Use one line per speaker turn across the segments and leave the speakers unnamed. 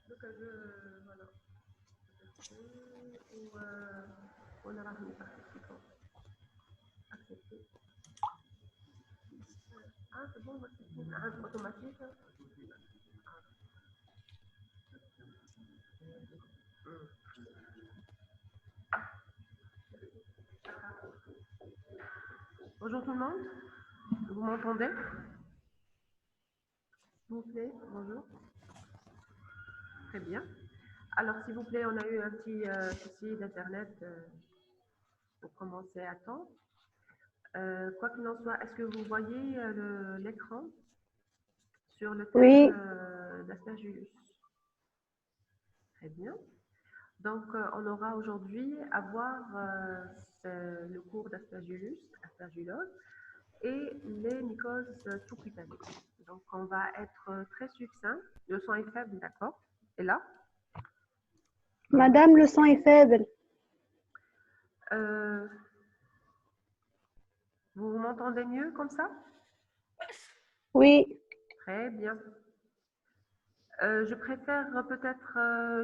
Donc, voilà. Ou on aura les participants. Accepter. Ah, c'est bon, c'est automatique. Bonjour tout le monde. Vous m'entendez? S'il vous plaît, bonjour. Très bien. Alors, s'il vous plaît, on a eu un petit souci d'Internet pour commencer à temps. Quoi qu'il en soit, est-ce que vous voyez l'écran sur le thème
Oui,
d'Aspergillus? Très bien. Donc, on aura aujourd'hui à voir le cours d'Aspergillus, Aspergillose, et les mycoses sous-cutanées. Donc, on va être très succinct. Le son est faible, d'accord? Et là?
madame, le son est faible.
Euh, vous m'entendez mieux comme ça?
Oui,
Très bien. Je préfère peut-être,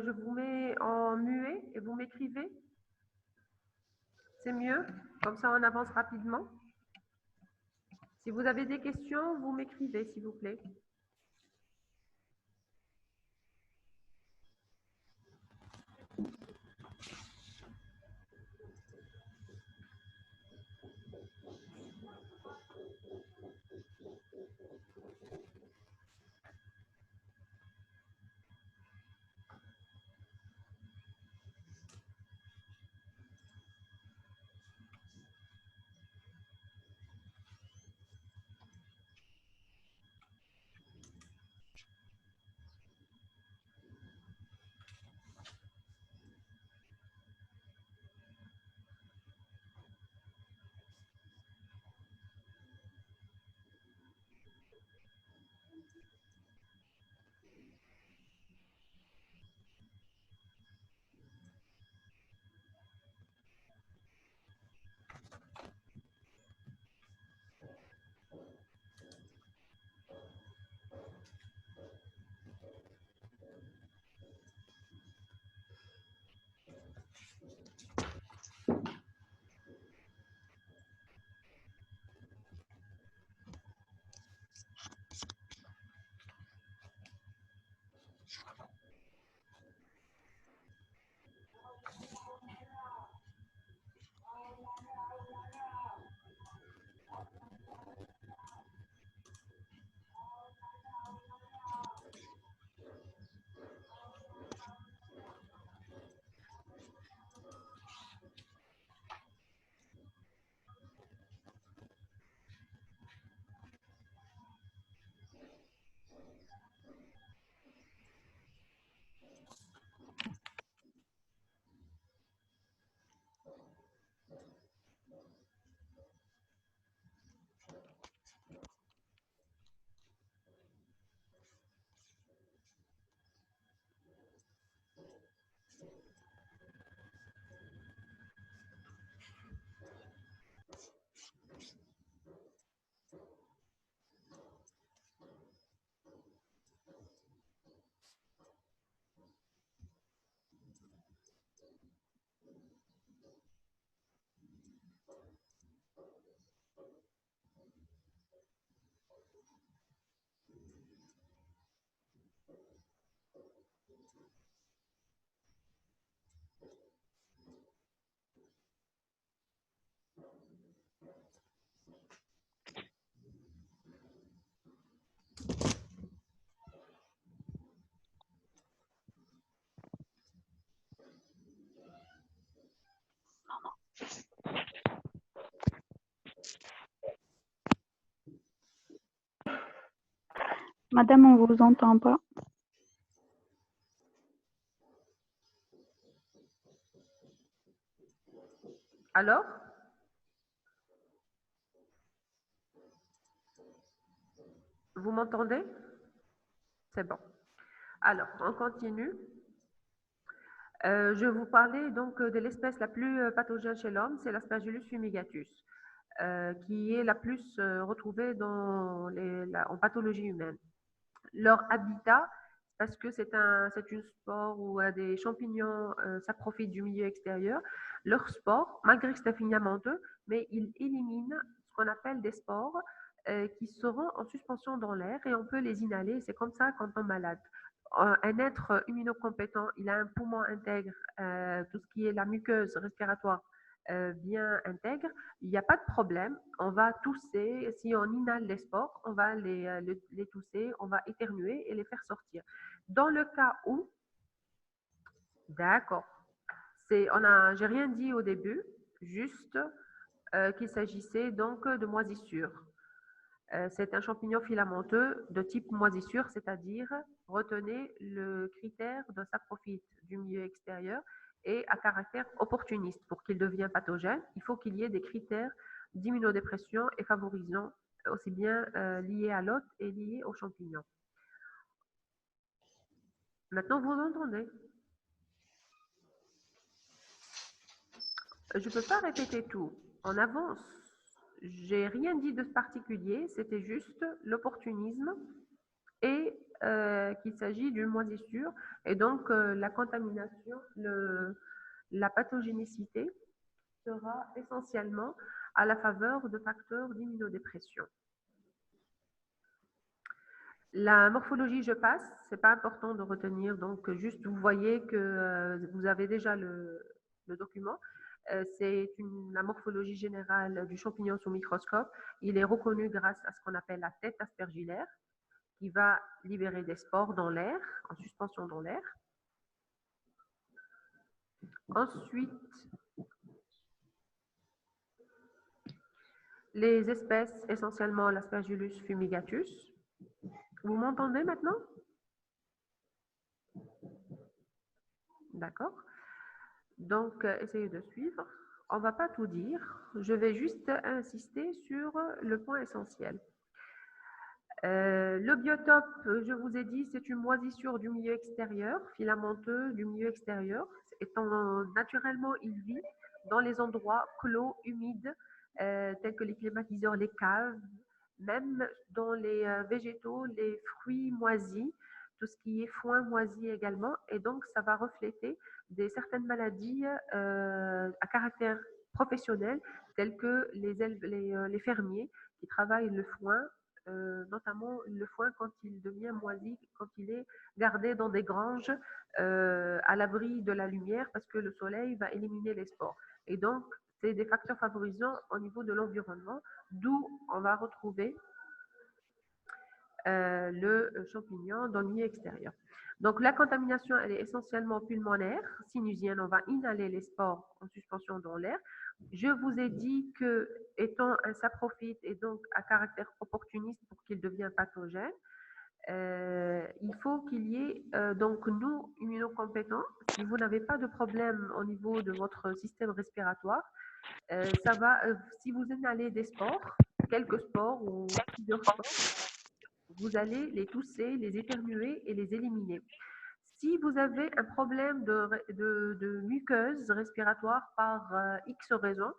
je vous mets en muet et vous m'écrivez. C'est mieux, comme ça on avance rapidement. Si vous avez des questions, vous m'écrivez, s'il vous plaît.
madame, on vous entend pas.
Alors? Vous m'entendez? C'est bon. Alors, on continue. Je vous parlais donc de l'espèce la plus pathogène chez l'homme, c'est l'Aspergillus fumigatus, qui est la plus retrouvée en pathologie humaine. Leur habitat, parce que c'est une spore où des champignons s'approfitent du milieu extérieur, leur spore, malgré que c'est filamenteux, mais ils éliminent ce qu'on appelle des spores qui seront en suspension dans l'air et on peut les inhaler. C'est comme ça quand on est malade. Un être immunocompétent, il a un poumon intègre, tout ce qui est la muqueuse respiratoire bien intègre, il n'y a pas de problème. On va tousser, si on inhale les spores, on va les tousser, on va éternuer et les faire sortir. Dans le cas où, d'accord, j'ai rien dit au début, juste qu'il s'agissait donc de moisissure. C'est un champignon filamenteux de type moisissure, c'est-à-dire, retenez le critère de saprophyte du milieu extérieur et à caractère opportuniste. Pour qu'il devienne pathogène, il faut qu'il y ait des critères d'immunodépression et favorisant aussi bien liés à l'hôte et liés aux champignons. Maintenant, vous entendez. Je ne peux pas répéter tout. On avance. J'ai rien dit de particulier, c'était juste l'opportunisme et qu'il s'agit d'une moisissure et donc la contamination, la pathogénicité sera essentiellement à la faveur de facteurs d'immunodépression. La morphologie, je passe, c'est pas important de retenir, donc juste vous voyez que vous avez déjà le document. C'est la morphologie générale du champignon sous microscope. Il est reconnu grâce à ce qu'on appelle la tête aspergillaire, qui va libérer des spores dans l'air, en suspension dans l'air. Ensuite, les espèces, essentiellement l'Aspergillus fumigatus. Vous m'entendez maintenant? D'accord. Donc, essayez de suivre. On ne va pas tout dire. Je vais juste insister sur le point essentiel. Le biotope, je vous ai dit, c'est une moisissure du milieu extérieur, filamenteux du milieu extérieur. Étant naturellement, il vit dans les endroits clos, humides, tels que les climatiseurs, les caves, même dans les végétaux, les fruits moisis, tout ce qui est foin moisi également. Et donc, ça va refléter certaines maladies à caractère professionnel, telles que les fermiers qui travaillent le foin, notamment le foin quand il devient moisi, quand il est gardé dans des granges à l'abri de la lumière, parce que le soleil va éliminer les spores. Et donc, c'est des facteurs favorisants au niveau de l'environnement, d'où on va retrouver le champignon dans le milieu extérieur. Donc, la contamination, elle est essentiellement pulmonaire, sinusienne. On va inhaler les spores en suspension dans l'air. Je vous ai dit que, étant un saprophyte et donc à caractère opportuniste pour qu'il devienne pathogène, il faut qu'il y ait, donc nous, immunocompétents, si vous n'avez pas de problème au niveau de votre système respiratoire, ça va, si vous inhalez des spores, quelques spores ou plusieurs spores, vous allez les tousser, les éternuer et les éliminer. Si vous avez un problème de muqueuse respiratoire par X raison,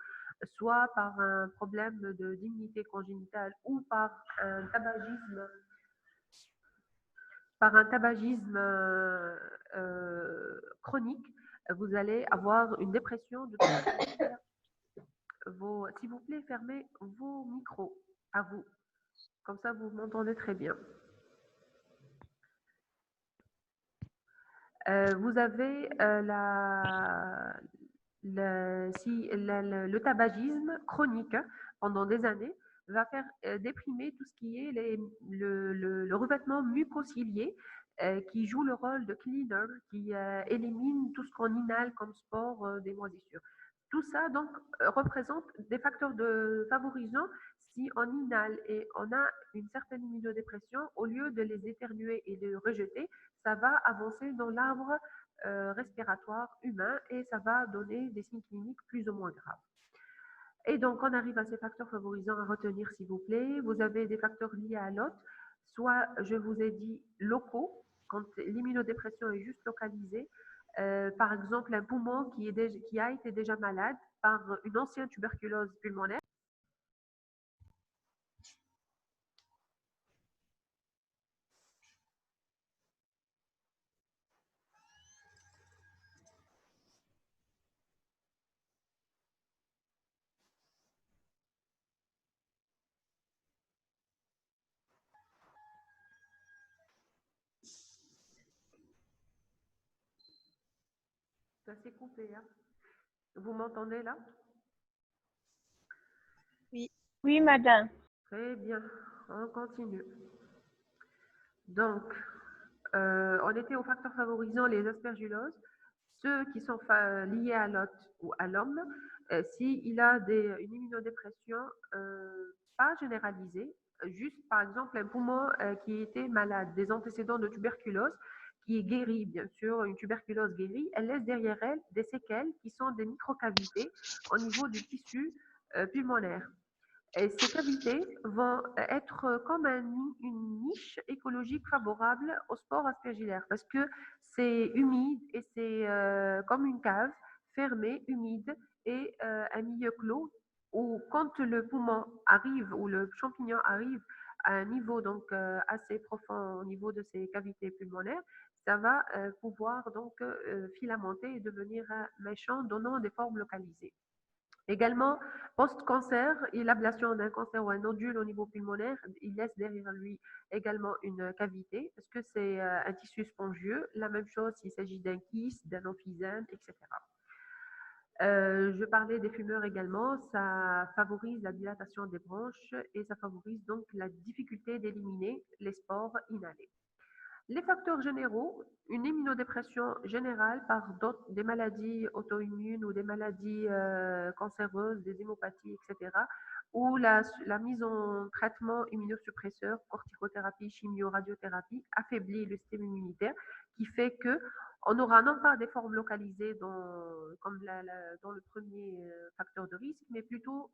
soit par un problème d'immunité congénitale ou par un tabagisme chronique, vous allez avoir une dépression de s'il vous plaît, fermez vos micros à vous. Comme ça, vous m'entendez très bien. Vous avez le tabagisme chronique pendant des années va faire déprimer tout ce qui est le revêtement mucocilié qui joue le rôle de cleaner, qui élimine tout ce qu'on inhale comme spore des moisissures. Tout ça donc représente des facteurs favorisants. Si on inhale et on a une certaine immunodépression, au lieu de les éternuer et de rejeter, ça va avancer dans l'arbre respiratoire humain et ça va donner des signes cliniques plus ou moins graves. Et donc, on arrive à ces facteurs favorisants à retenir, s'il vous plaît. Vous avez des facteurs liés à l'hôte, soit, je vous ai dit, locaux, quand l'immunodépression est juste localisée, par exemple un poumon qui a été déjà malade par une ancienne tuberculose pulmonaire. Ça s'est coupé, hein. Vous m'entendez là?
Oui. Oui, madame.
Très bien, on continue. Donc, on était aux facteurs favorisant les aspergilloses, ceux qui sont liés à l'hôte ou à l'homme, s'il a une immunodépression pas généralisée, juste par exemple un poumon qui était malade, des antécédents de tuberculose, qui est guéri, bien sûr, une tuberculose guérie, elle laisse derrière elle des séquelles qui sont des microcavités au niveau du tissu pulmonaire. Et ces cavités vont être comme une niche écologique favorable au sport aspergillaire parce que c'est humide et c'est comme une cave fermée, humide et un milieu clos où quand le poumon arrive ou le champignon arrive à un niveau donc assez profond au niveau de ces cavités pulmonaires, ça va pouvoir donc filamenter et devenir méchant, donnant des formes localisées. Également, post-cancer et l'ablation d'un cancer ou un nodule au niveau pulmonaire, il laisse derrière lui également une cavité parce que c'est un tissu spongieux. La même chose s'il s'agit d'un kyste, d'un emphysème, etc. Je parlais des fumeurs également, ça favorise la dilatation des branches et ça favorise donc la difficulté d'éliminer les spores inhalés. Les facteurs généraux, une immunodépression générale par des maladies auto-immunes ou des maladies cancéreuses, des hémopathies, etc., ou la mise en traitement immunosuppresseur, corticothérapie, chimio, radiothérapie, affaiblit le système immunitaire, qui fait que on aura non pas des formes localisées comme dans le premier facteur de risque, mais plutôt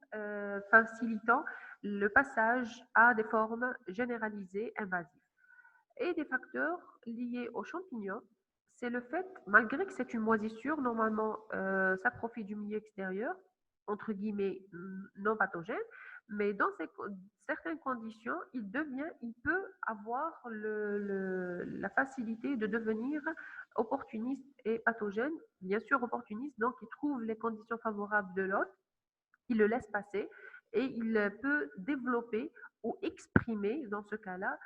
facilitant le passage à des formes généralisées invasives. Et des facteurs liés aux champignons, c'est le fait, malgré que c'est une moisissure, normalement, ça profite du milieu extérieur, entre guillemets, non pathogène, mais dans certaines conditions, il peut avoir la facilité de devenir opportuniste et pathogène. Bien sûr, opportuniste, donc il trouve les conditions favorables de l'autre, il le laisse passer et il peut développer ou exprimer, dans ce cas-là,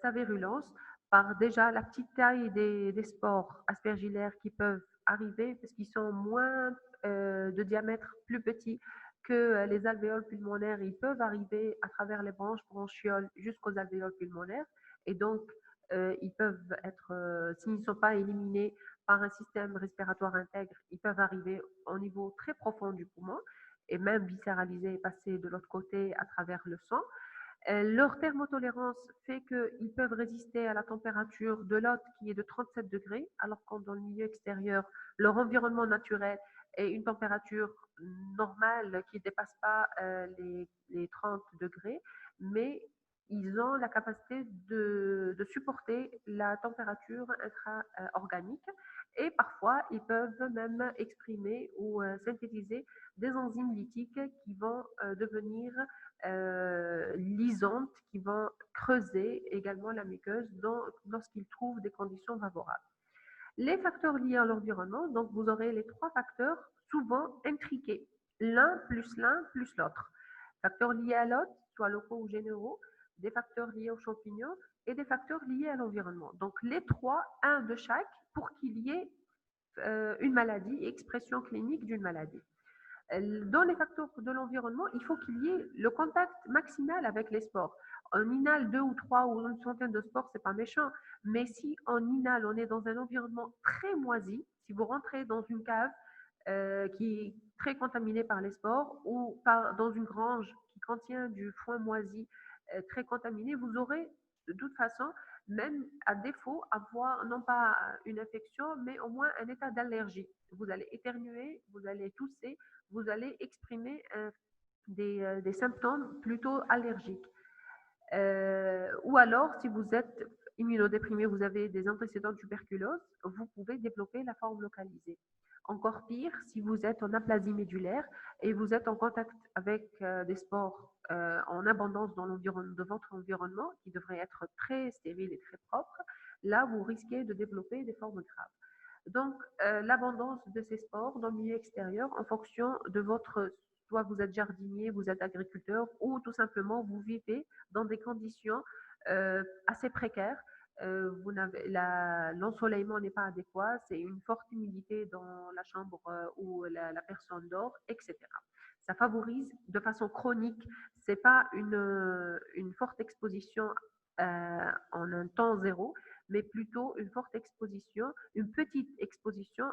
sa virulence par déjà la petite taille des spores aspergillaires qui peuvent arriver parce qu'ils sont moins de diamètre plus petits que les alvéoles pulmonaires. Ils peuvent arriver à travers les branches bronchioles jusqu'aux alvéoles pulmonaires et donc ils peuvent être, s'ils ne sont pas éliminés par un système respiratoire intègre, ils peuvent arriver au niveau très profond du poumon et même viscéralisés et passer de l'autre côté à travers le sang. Leur thermotolérance fait qu'ils peuvent résister à la température de l'hôte qui est de 37 degrés, alors que dans le milieu extérieur, leur environnement naturel est une température normale qui ne dépasse pas les 30 degrés, mais ils ont la capacité de supporter la température intra-organique et parfois ils peuvent même exprimer ou synthétiser des enzymes lytiques qui vont devenir lisantes, qui vont creuser également la muqueuse lorsqu'ils trouvent des conditions favorables. Les facteurs liés à l'environnement, donc vous aurez les trois facteurs souvent intriqués, l'un plus l'autre. Facteurs liés à l'hôte, soit locaux ou généraux, des facteurs liés aux champignons et des facteurs liés à l'environnement. Donc les trois, un de chaque, pour qu'il y ait une maladie, expression clinique d'une maladie. Dans les facteurs de l'environnement, il faut qu'il y ait le contact maximal avec les spores. On inhale deux ou trois ou une centaine de spores, c'est pas méchant. Mais si on inhale, on est dans un environnement très moisi. Si vous rentrez dans une cave qui est très contaminée par les spores ou dans une grange qui contient du foin moisi très contaminé, vous aurez de toute façon, même à défaut, avoir non pas une infection, mais au moins un état d'allergie. Vous allez éternuer, vous allez tousser, vous allez exprimer des symptômes plutôt allergiques. Ou alors, si vous êtes immunodéprimé, vous avez des antécédents de tuberculose, vous pouvez développer la forme localisée. Encore pire, si vous êtes en aplasie médulaire et vous êtes en contact avec des spores en abondance dans de votre environnement, qui devrait être très stérile et très propre, là, vous risquez de développer des formes graves. Donc, l'abondance de ces spores dans le milieu extérieur en fonction de votre, soit vous êtes jardinier, vous êtes agriculteur, ou tout simplement vous vivez dans des conditions assez précaires. L'ensoleillement n'est pas adéquat, c'est une forte humidité dans la chambre où la personne dort, etc. Ça favorise de façon chronique, c'est pas une forte exposition en un temps zéro, mais plutôt une forte exposition, une petite exposition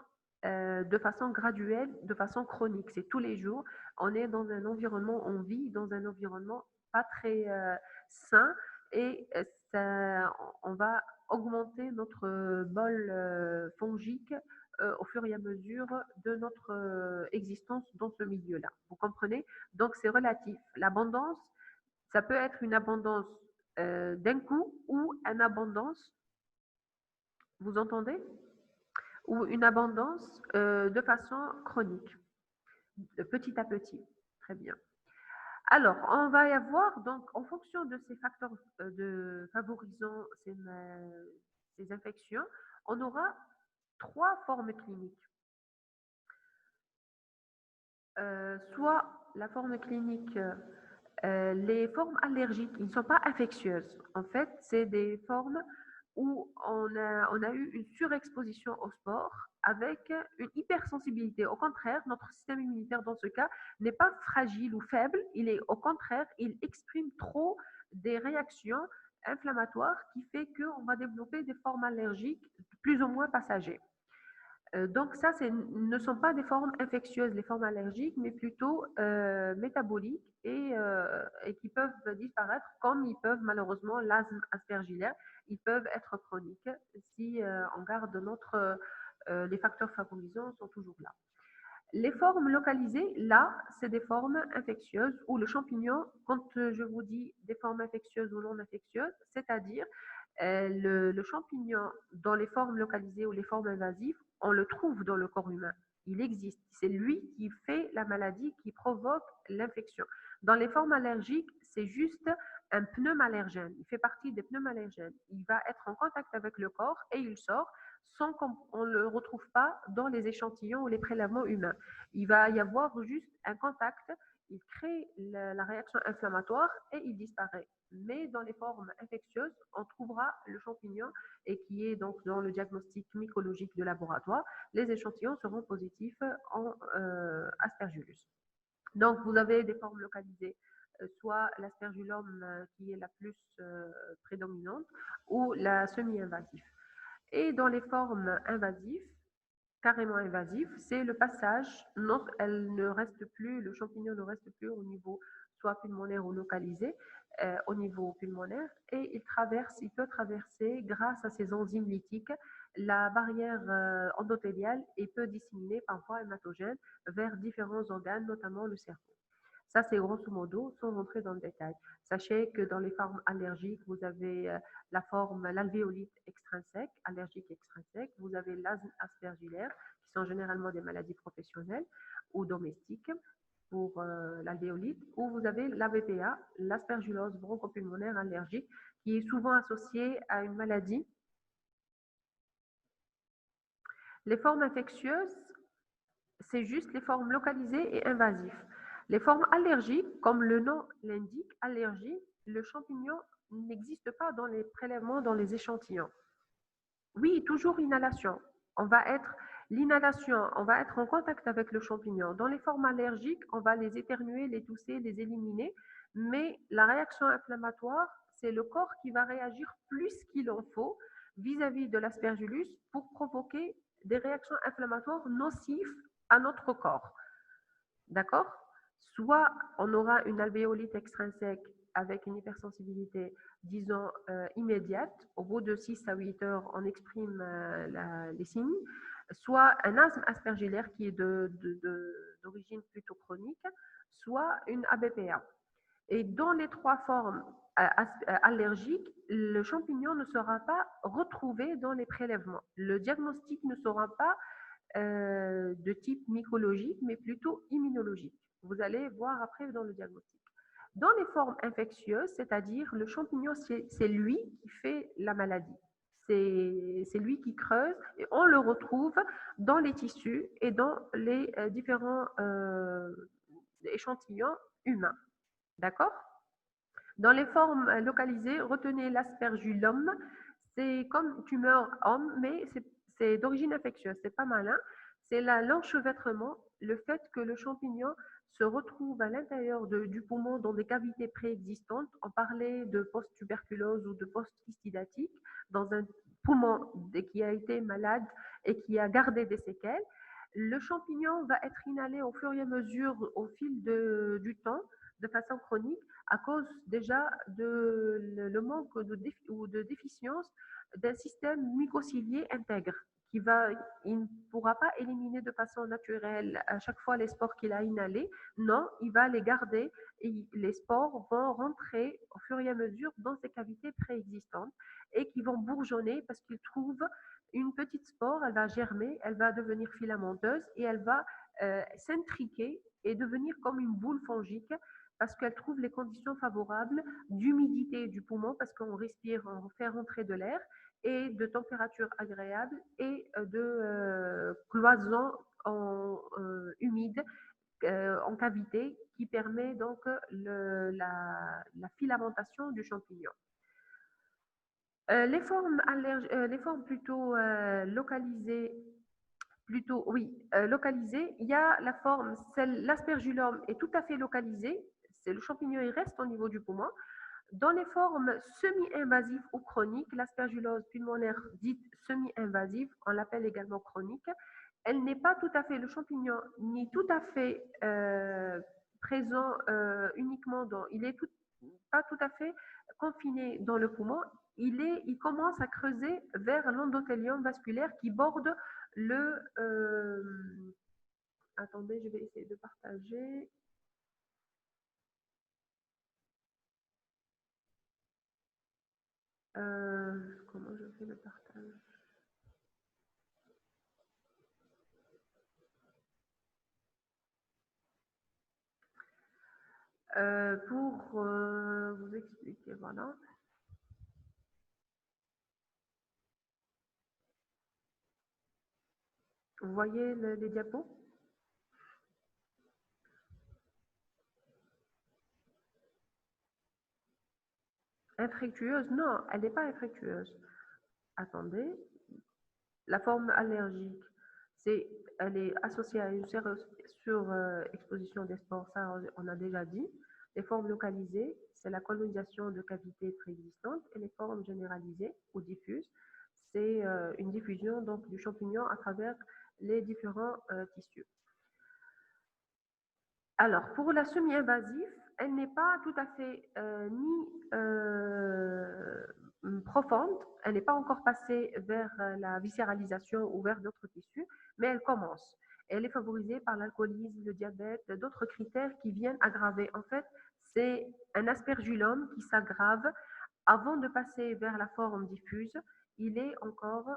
de façon graduelle, de façon chronique. C'est tous les jours. On est dans un environnement, on vit dans un environnement pas très sain et on va augmenter notre bol fongique au fur et à mesure de notre existence dans ce milieu-là. Vous comprenez? Donc c'est relatif. L'abondance, ça peut être une abondance d'un coup ou une abondance, vous entendez? Ou une abondance de façon chronique, de petit à petit. Très bien. Alors, on va y avoir, donc, en fonction de ces facteurs favorisant ces infections, on aura trois formes cliniques. Soit la forme clinique, les formes allergiques, ils ne sont pas infectieuses. En fait, c'est des formes où on a eu une surexposition au sport avec une hypersensibilité. Au contraire, notre système immunitaire, dans ce cas, n'est pas fragile ou faible. Il est au contraire, il exprime trop des réactions inflammatoires qui fait qu'on va développer des formes allergiques plus ou moins passagères. Donc ça, ne sont pas des formes infectieuses, les formes allergiques, mais plutôt métaboliques et qui peuvent disparaître comme ils peuvent malheureusement l'asthme aspergillère, ils peuvent être chroniques si on garde les facteurs favorisants sont toujours là. Les formes localisées, là, c'est des formes infectieuses où le champignon, quand je vous dis des formes infectieuses ou non infectieuses, c'est-à-dire le champignon dans les formes localisées ou les formes invasives, on le trouve dans le corps humain. Il existe. C'est lui qui fait la maladie, qui provoque l'infection. Dans les formes allergiques, c'est juste un pneumallergène. Il fait partie des pneumallergènes. Il va être en contact avec le corps et il sort sans qu'on ne le retrouve pas dans les échantillons ou les prélèvements humains. Il va y avoir juste un contact, il crée la réaction inflammatoire et il disparaît. Mais dans les formes infectieuses, on trouvera le champignon et qui est donc dans le diagnostic mycologique de laboratoire, les échantillons seront positifs en aspergillus. Donc vous avez des formes localisées, soit l'aspergillum qui est la plus prédominante ou la semi-invasive. Et dans les formes invasives, carrément invasives, c'est le passage, non, elle ne reste plus, le champignon ne reste plus au niveau soit pulmonaire ou localisé, au niveau pulmonaire, et il peut traverser, grâce à ses enzymes lytiques, la barrière endothéliale et peut disséminer par voie hématogène vers différents organes, notamment le cerveau. Ça, c'est grosso modo, sans rentrer dans le détail. Sachez que dans les formes allergiques, vous avez l'alvéolite extrinsèque, allergique extrinsèque, vous avez l'asthme aspergillère, qui sont généralement des maladies professionnelles ou domestiques pour l'alvéolite, ou vous avez l'ABPA, l'aspergillose bronchopulmonaire allergique, qui est souvent associée à une maladie. Les formes infectieuses, c'est juste les formes localisées et invasives. Les formes allergiques, comme le nom l'indique, allergie, le champignon n'existe pas dans les prélèvements, dans les échantillons. Oui, toujours inhalation. L'inhalation, on va être en contact avec le champignon. Dans les formes allergiques, on va les éternuer, les tousser, les éliminer. Mais la réaction inflammatoire, c'est le corps qui va réagir plus qu'il en faut vis-à-vis de l'aspergillus pour provoquer des réactions inflammatoires nocives à notre corps. D'accord? Soit on aura une alvéolite extrinsèque avec une hypersensibilité, disons, immédiate, au bout de 6 à 8 heures, on exprime les signes, soit un asthme aspergillaire qui est d'origine plutôt chronique, soit une ABPA. Et dans les trois formes allergiques, le champignon ne sera pas retrouvé dans les prélèvements. Le diagnostic ne sera pas de type mycologique, mais plutôt immunologique. Vous allez voir après dans le diagnostic. Dans les formes infectieuses, c'est-à-dire le champignon, c'est lui qui fait la maladie. C'est lui qui creuse et on le retrouve dans les tissus et dans les différents échantillons humains. D'accord? Dans les formes localisées, retenez l'aspergillome. C'est comme tumeur homme, mais c'est d'origine infectieuse. C'est pas malin. C'est l'enchevêtrement, le fait que le champignon se retrouve à l'intérieur du poumon dans des cavités préexistantes. On parlait de post-tuberculose ou de post-hystidatique dans un poumon qui a été malade et qui a gardé des séquelles. Le champignon va être inhalé au fur et à mesure, au fil du temps, de façon chronique, à cause déjà de le manque ou de déficience d'un système mucocilié intègre il ne pourra pas éliminer de façon naturelle à chaque fois les spores qu'il a inhalés. Non, il va les garder et les spores vont rentrer au fur et à mesure dans ces cavités préexistantes et qui vont bourgeonner parce qu'ils trouvent une petite spore, elle va germer, elle va devenir filamenteuse et elle va s'intriquer et devenir comme une boule fongique parce qu'elle trouve les conditions favorables d'humidité du poumon parce qu'on respire, on fait rentrer de l'air et de température agréable et de cloison humide en cavité qui permet donc la filamentation du champignon. Les formes plutôt localisées, localisées, il y a la forme, l'aspergillome est tout à fait localisé, c'est le champignon, il reste au niveau du poumon. Dans les formes semi-invasives ou chroniques, l'aspergillose pulmonaire dite semi-invasive, on l'appelle également chronique, elle n'est pas tout à fait, le champignon n'est tout à fait présent uniquement il est pas tout à fait confiné dans le poumon, il commence à creuser vers l'endothélium vasculaire qui borde le... attendez, je vais essayer de partager. Comment je fais le partage? Pour vous expliquer, voilà. Vous voyez les diapos? Infructueuse? Non, elle n'est pas infructueuse. Attendez. La forme allergique, elle est associée à une exposition des spores, ça on a déjà dit. Les formes localisées, c'est la colonisation de cavités préexistantes et les formes généralisées ou diffuses, c'est une diffusion donc du champignon à travers les différents tissus. Alors, pour la semi-invasive, elle n'est pas tout à fait ni profonde, elle n'est pas encore passée vers la viscéralisation ou vers d'autres tissus, mais elle commence. Elle est favorisée par l'alcoolisme, le diabète, d'autres critères qui viennent aggraver. En fait, c'est un aspergillome qui s'aggrave avant de passer vers la forme diffuse. Il est encore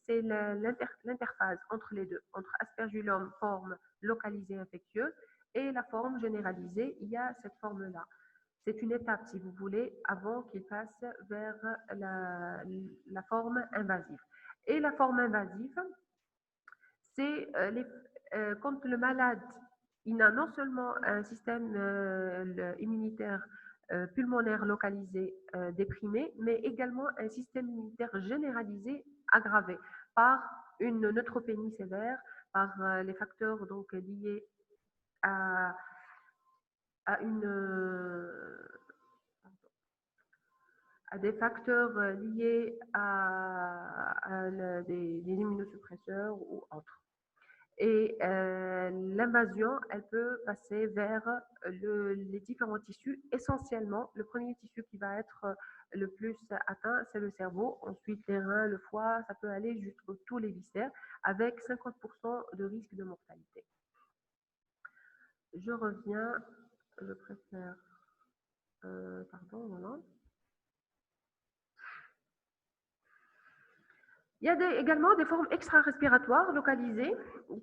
c'est l'interphase entre les deux, entre aspergillome, forme localisée infectieuse, et la forme généralisée. Il y a cette forme-là. C'est une étape, si vous voulez, avant qu'il passe vers la forme invasive. Et la forme invasive, c'est quand le malade, il a non seulement un système immunitaire pulmonaire localisé déprimé, mais également un système immunitaire généralisé aggravé par une neutropénie sévère, par les facteurs donc liés à, à une à des facteurs liés des immunosuppresseurs ou autres. Et l'invasion, elle peut passer vers les différents tissus. Essentiellement, le premier tissu qui va être le plus atteint, c'est le cerveau. Ensuite, les reins, le foie, ça peut aller jusqu'à tous les viscères, avec 50% de risque de mortalité. Je reviens, je préfère, pardon, voilà. Il y a également des formes extra-respiratoires localisées,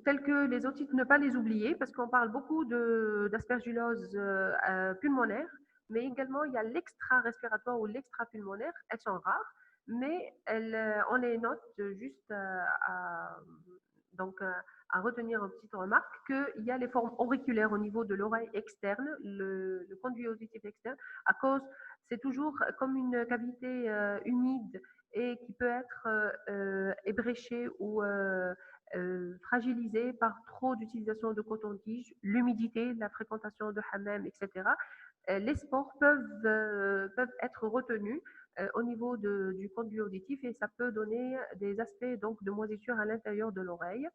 telles que les otites, ne pas les oublier, parce qu'on parle beaucoup d'aspergillose pulmonaire, mais également il y a l'extra-respiratoire ou l'extra-pulmonaire. Elles sont rares, mais on les note juste donc, à retenir une petite remarque qu'il y a les formes auriculaires au niveau de l'oreille externe, le conduit auditif externe, à cause, c'est toujours comme une cavité humide et qui peut être ébréché ou fragilisé par trop d'utilisation de coton-tige, l'humidité, la fréquentation de hammam, etc. Les spores peuvent être retenus au niveau du conduit auditif et ça peut donner des aspects donc, de moisissure à l'intérieur de l'oreille.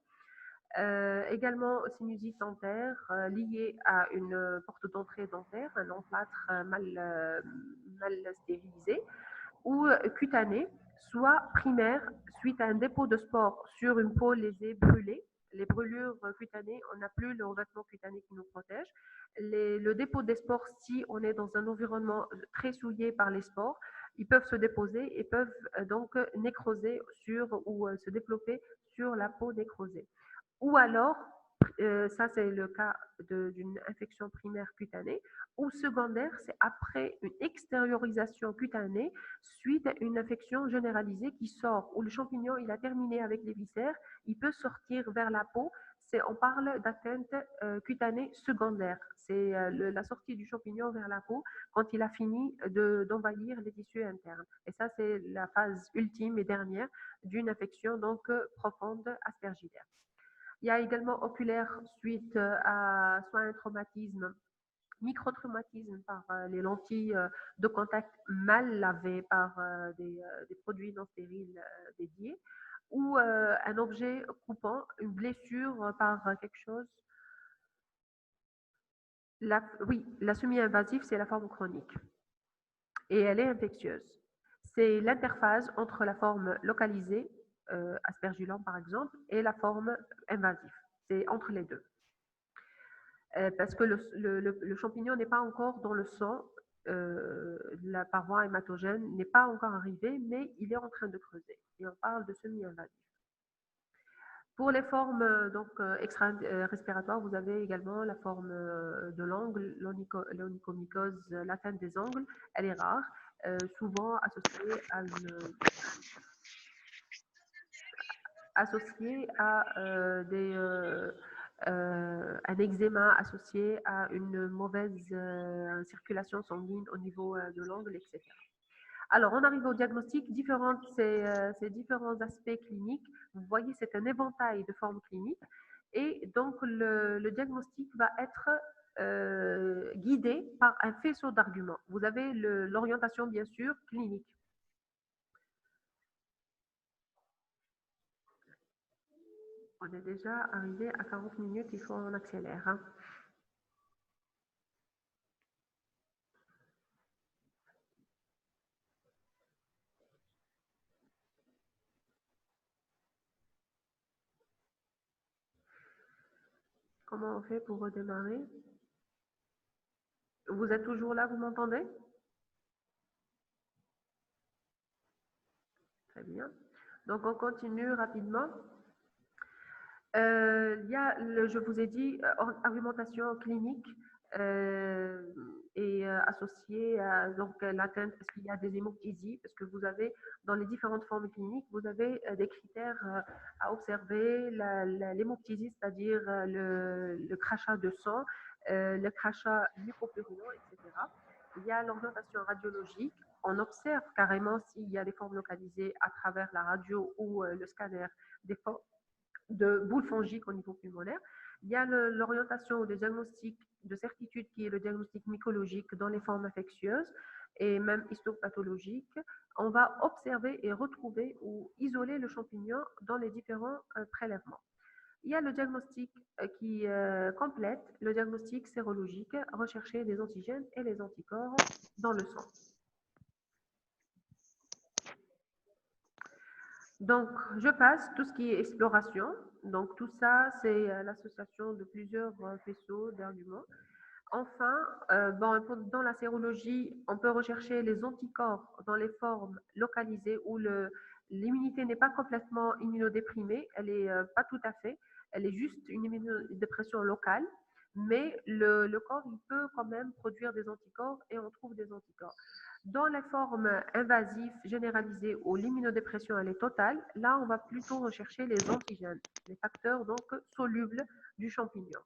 Également sinusite dentaire liée à une porte d'entrée dentaire, un emplâtre mal stérilisé, ou cutanée, soit primaire suite à un dépôt de spore sur une peau lésée brûlée. Les brûlures cutanées, on n'a plus le revêtement cutané qui nous protège. Le dépôt des spores, si on est dans un environnement très souillé par les spores, ils peuvent se déposer et peuvent donc nécroser ou se développer sur la peau nécrosée. Ou alors, ça c'est le cas d'une infection primaire cutanée, ou secondaire, c'est après une extériorisation cutanée suite à une infection généralisée qui sort, où le champignon il a terminé avec les viscères, il peut sortir vers la peau. On parle d'atteinte cutanée secondaire. C'est la sortie du champignon vers la peau quand il a fini d'envahir les tissus internes. Et ça, c'est la phase ultime et dernière d'une infection donc profonde aspergillaire. Il y a également oculaire suite à soit un traumatisme, microtraumatisme par les lentilles de contact mal lavées par des produits non stériles dédiés, ou un objet coupant, une blessure par quelque chose. Oui, la semi-invasive, c'est la forme chronique et elle est infectieuse. C'est l'interface entre la forme localisée, aspergillant par exemple, et la forme invasive. C'est entre les deux. Parce que le champignon n'est pas encore dans le sang, la paroi hématogène n'est pas encore arrivée, mais il est en train de creuser. Et on parle de semi-invasif. Pour les formes donc extra-respiratoires, vous avez également la forme de l'angle, l'onychomycose, l'atteinte des angles. Elle est rare, souvent associée à un eczéma, associé à une mauvaise circulation sanguine au niveau de l'angle, etc. Alors, on arrive au diagnostic, ces différents aspects cliniques. Vous voyez, c'est un éventail de formes cliniques. Et donc, le diagnostic va être guidé par un faisceau d'arguments. Vous avez l'orientation, bien sûr, clinique. On est déjà arrivé à 40 minutes, il faut en accélérer. Hein. Comment on fait pour redémarrer? Vous êtes toujours là, vous m'entendez? Très bien. Donc, on continue rapidement. Il y a, je vous ai dit, argumentation clinique et associée à l'atteinte, est-ce qu'il y a des hémoptysies? Parce que vous avez, dans les différentes formes cliniques, vous avez des critères à observer, l'hémoptysie, c'est-à-dire le crachat de sang, le crachat mucopurulent, etc. Il y a l'orientation radiologique. On observe carrément s'il y a des formes localisées à travers la radio ou le scanner des formes de boules fongiques au niveau pulmonaire. Il y a l'orientation ou le diagnostic de certitude qui est le diagnostic mycologique dans les formes infectieuses et même histopathologiques. On va observer et retrouver ou isoler le champignon dans les différents prélèvements. Il y a le diagnostic qui complète le diagnostic sérologique, rechercher les antigènes et les anticorps dans le sang. Donc, je passe tout ce qui est exploration. Donc tout ça, c'est l'association de plusieurs faisceaux d'arguments. Enfin, dans la sérologie, on peut rechercher les anticorps dans les formes localisées où l'immunité n'est pas complètement immunodéprimée, elle est pas tout à fait, elle est juste une immunodépression locale, mais le corps il peut quand même produire des anticorps et on trouve des anticorps. Dans les formes invasives généralisées où l'immunodépression elle est totale, là on va plutôt rechercher les antigènes, les facteurs donc solubles du champignon.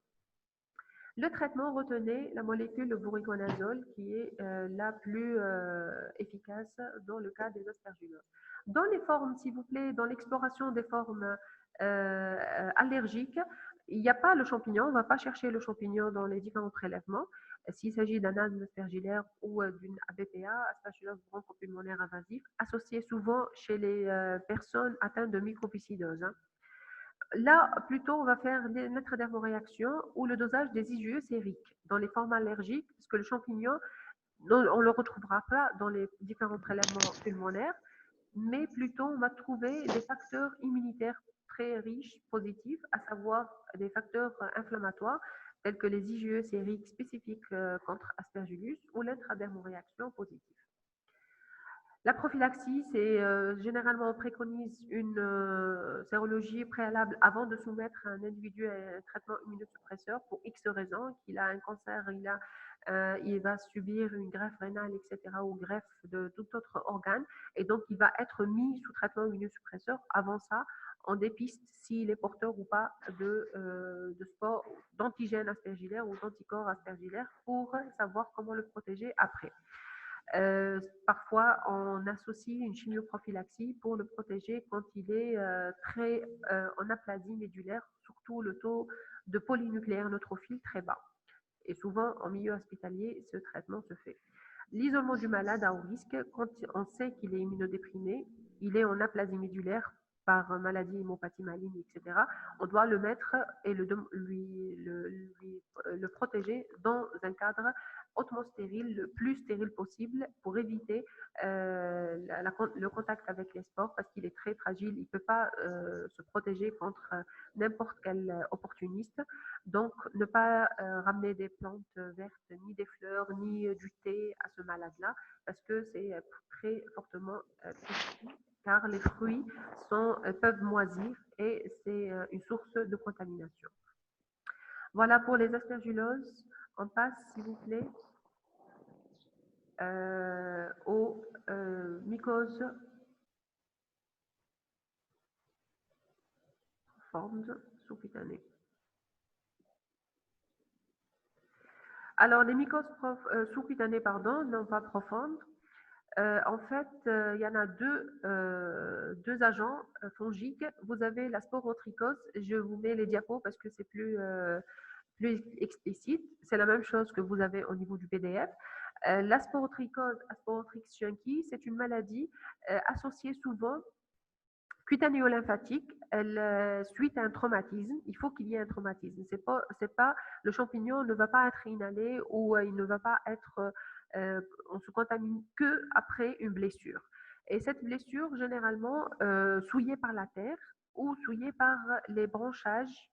Le traitement, retenait la molécule voriconazole qui est la plus efficace dans le cas des aspergilloses. Dans les formes, s'il vous plaît, dans l'exploration des formes allergiques, il n'y a pas le champignon, on ne va pas chercher le champignon dans les différents prélèvements. S'il s'agit d'un asthme aspergillaire ou d'une ABPA, aspergillose bronchopulmonaire invasive, associée souvent chez les personnes atteintes de microbicidose. Là, plutôt, on va faire naître d'hémoréaction ou le dosage des IgE sériques dans les formes allergiques, parce que le champignon, on ne le retrouvera pas dans les différents prélèvements pulmonaires, mais plutôt on va trouver des facteurs immunitaires très riches, positifs, à savoir des facteurs inflammatoires, tels que les IgE sériques spécifiques contre Aspergillus ou l'intradermoréaction positive. La prophylaxie, c'est généralement on préconise une sérologie préalable avant de soumettre un individu à un traitement immunosuppresseur pour X raisons, qu'il a un cancer, il va subir une greffe rénale, etc., ou greffe de tout autre organe, et donc il va être mis sous traitement immunosuppresseur. Avant ça, on dépiste s'il est porteur ou pas de sport, d'antigènes aspergillaires ou d'anticorps aspergillaires pour savoir comment le protéger après. Parfois, on associe une chimioprophylaxie pour le protéger quand il est très en aplasie médulaire, surtout le taux de polynucléaire neutrophile très bas. Et souvent, en milieu hospitalier, ce traitement se fait. L'isolement du malade à haut risque, quand on sait qu'il est immunodéprimé, il est en aplasie médulaire par maladie, hémopathie maligne, etc., on doit le mettre et le protéger dans un cadre hautement stérile, le plus stérile possible pour éviter le contact avec les spores parce qu'il est très fragile, il ne peut pas se protéger contre n'importe quel opportuniste. Donc, ne pas ramener des plantes vertes, ni des fleurs, ni du thé à ce malade-là, parce que c'est très fortement toxique, car les fruits peuvent moisir et c'est une source de contamination. Voilà pour les aspergilloses. On passe, s'il vous plaît, aux mycoses profondes sous-cutanées. Alors, les mycoses sous-cutanées, non pas profondes, en fait, il y en a deux agents fongiques. Vous avez la sporotrichose. Je vous mets les diapos parce que c'est plus explicite. C'est la même chose que vous avez au niveau du PDF. La sporotrichose, Asporotrix shunki, c'est une maladie associée souvent cutanéo-lymphatique, suite à un traumatisme. Il faut qu'il y ait un traumatisme. C'est pas, le champignon ne va pas être inhalé ou il ne va pas être, on se contamine que après une blessure. Et cette blessure, généralement, souillée par la terre ou souillée par les branchages.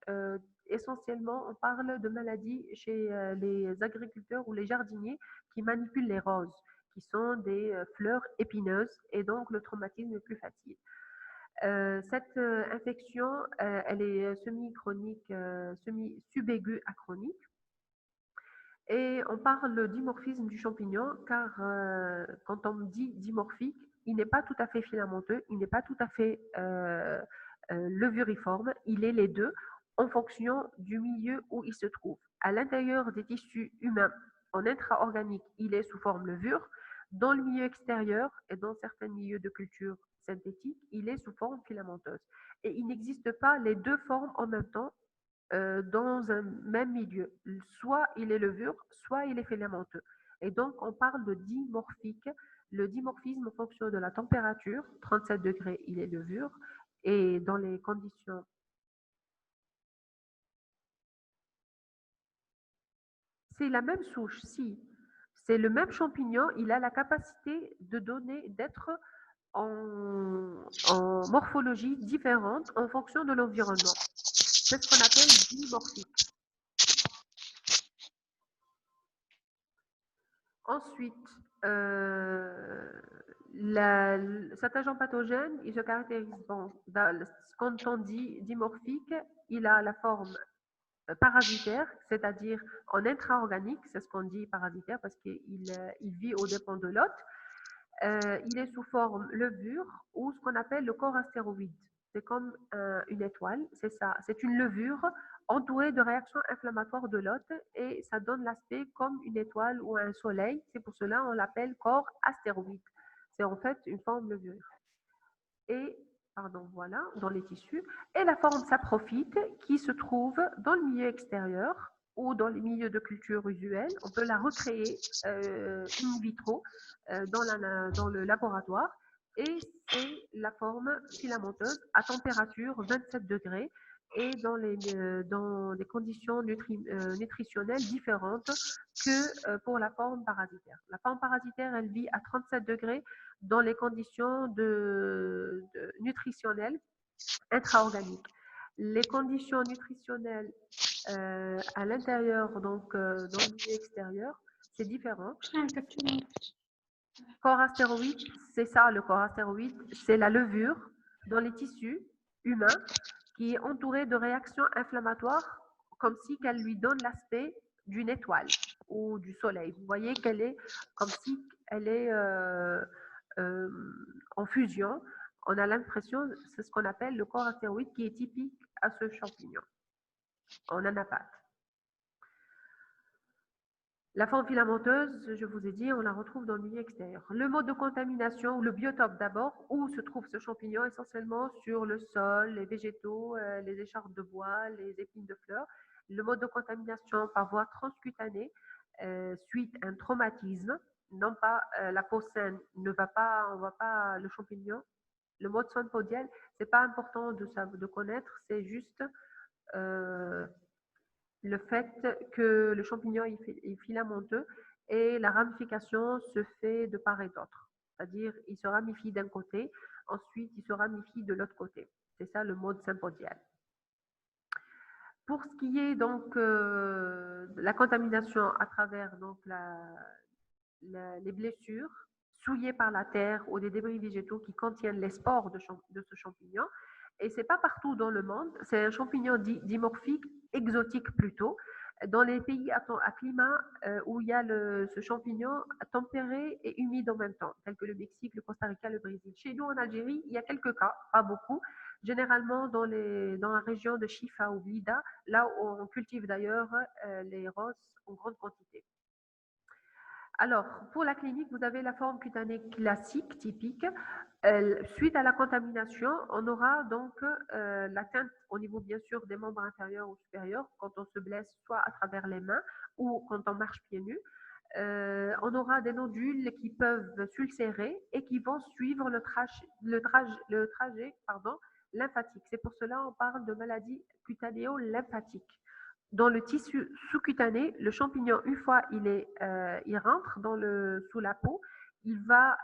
Essentiellement, on parle de maladies chez les agriculteurs ou les jardiniers qui manipulent les roses, qui sont des fleurs épineuses, et donc le traumatisme est plus facile. Cette infection, elle est semi-chronique, semi-subaiguë à chronique. Et on parle dimorphisme du champignon car quand on dit dimorphique, il n'est pas tout à fait filamenteux, il n'est pas tout à fait levuriforme, il est les deux en fonction du milieu où il se trouve. À l'intérieur des tissus humains, en intra-organique, il est sous forme levure. Dans le milieu extérieur et dans certains milieux de culture synthétique, il est sous forme filamenteuse. Et il n'existe pas les deux formes en même temps dans un même milieu. Soit il est levure, soit il est filamenteux. Et donc, on parle de dimorphique. Le dimorphisme en fonction de la température, 37 degrés, il est levure. Et dans les conditions... C'est la même souche, si. C'est le même champignon, il a la capacité de donner, d'être en morphologie différente en fonction de l'environnement. C'est ce qu'on appelle dimorphique. Ensuite, cet agent pathogène, il se caractérise, quand on dit dimorphique, il a la forme parasitaire, c'est-à-dire en intra-organique, c'est ce qu'on dit parasitaire parce qu'il vit aux dépens de l'hôte. Il est sous forme levure ou ce qu'on appelle le corps astéroïde. C'est comme une étoile, c'est ça. C'est une levure entourée de réactions inflammatoires de l'hôte et ça donne l'aspect comme une étoile ou un soleil. C'est pour cela qu'on l'appelle corps astéroïde. C'est en fait une forme levure. Et, voilà, dans les tissus. Et la forme saprophyte qui se trouve dans le milieu extérieur ou dans les milieux de culture usuels. On peut la recréer in vitro dans le laboratoire. Et c'est la forme filamenteuse à température 27 degrés et dans des conditions nutritionnelles différentes que pour la forme parasitaire. La forme parasitaire, elle vit à 37 degrés dans les conditions nutritionnelles intra-organiques. Les conditions nutritionnelles à l'intérieur, donc dans le milieu extérieur, c'est différent. Corps astéroïde, c'est ça le corps astéroïde, c'est la levure dans les tissus humains qui est entourée de réactions inflammatoires comme si qu'elle lui donne l'aspect d'une étoile ou du soleil. Vous voyez qu'elle est comme si elle est en fusion. On a l'impression, c'est ce qu'on appelle le corps astéroïde qui est typique à ce champignon en anapath. La forme filamenteuse, je vous ai dit, on la retrouve dans le milieu extérieur. Le mode de contamination, ou le biotope d'abord, où se trouve ce champignon, essentiellement sur le sol, les végétaux, les écharpes de bois, les épines de fleurs. Le mode de contamination par voie transcutanée, suite à un traumatisme, non pas la peau saine, on ne voit pas le champignon. Le mode sympodial, c'est pas important de connaître, c'est juste le fait que le champignon est filamenteux et la ramification se fait de part et d'autre. C'est-à-dire, il se ramifie d'un côté, ensuite il se ramifie de l'autre côté. C'est ça le mode sympodial. Pour ce qui est donc de la contamination à travers donc, les blessures souillées par la terre ou des débris végétaux qui contiennent les spores de ce champignon, et c'est pas partout dans le monde, c'est un champignon dimorphique, exotique plutôt, dans les pays à climat où il y a ce champignon tempéré et humide en même temps, tels que le Mexique, le Costa Rica, le Brésil. Chez nous en Algérie, il y a quelques cas, pas beaucoup, généralement dans la région de Chifa ou Blida, là où on cultive d'ailleurs les roses en grande quantité. Alors, pour la clinique, vous avez la forme cutanée classique, typique. Suite à la contamination, on aura donc l'atteinte au niveau, bien sûr, des membres inférieurs ou supérieurs, quand on se blesse, soit à travers les mains ou quand on marche pieds nus. On aura des nodules qui peuvent s'ulcérer et qui vont suivre le trajet lymphatique. C'est pour cela qu'on parle de maladie cutanéo-lymphatique. Dans le tissu sous-cutané, le champignon, une fois il rentre sous la peau, il va